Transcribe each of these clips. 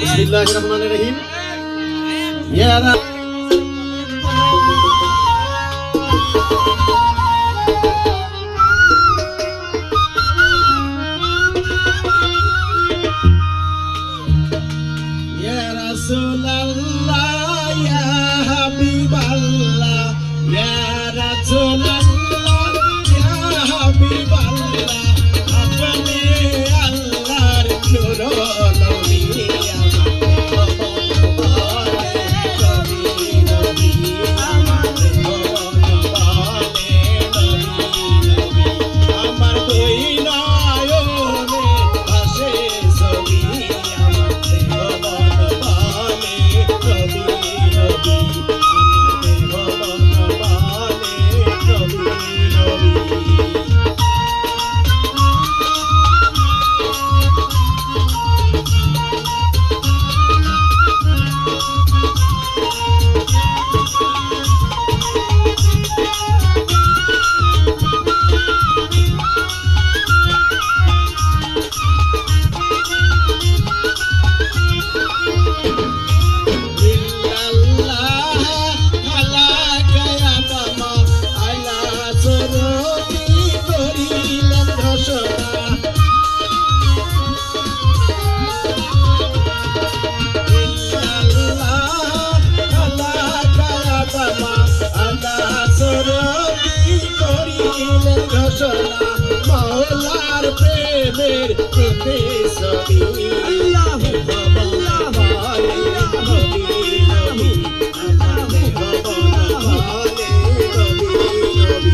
Bismillahirrahmanirrahim. Ya Rab. Ya Rasulallah, ya Habiballah, ya Rasulallah, ya Habiballah, apne Allahar nur nabi মওলার প্রেমের প্রতিশ্রুতি আল্লাহু আল্লাহু আল্লাহু নবী আমাদের ভগবান নবী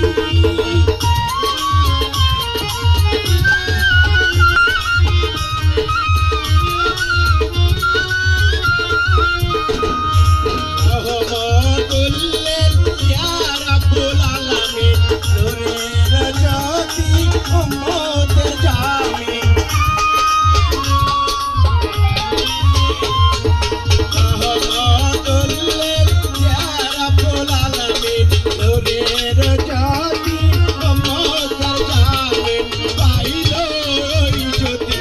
রহমতুল্লিল ইয়া রাব্বুল আলামিন নূরের জ্যোতি উম্মতের জামি রহমতুল্লিল ইয়া রাব্বুল আলামিন নূরের জ্যোতি উম্মতের জামি পাইলো ওই জ্যোতি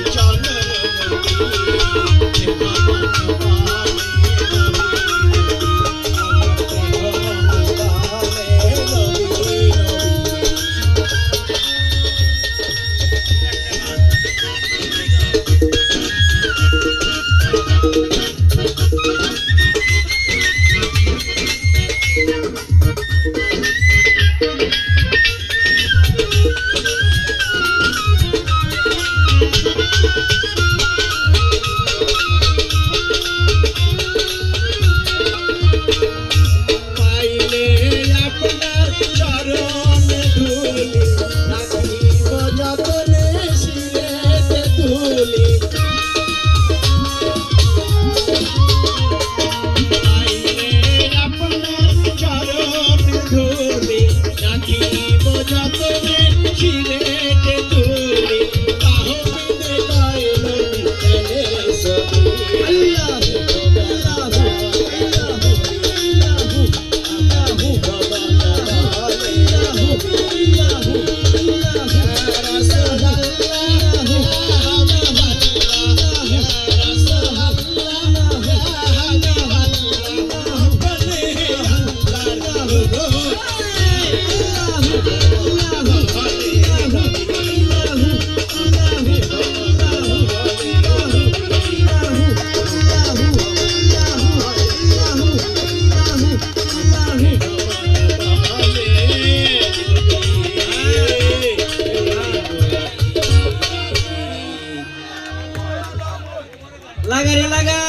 লাগা রে লাগা।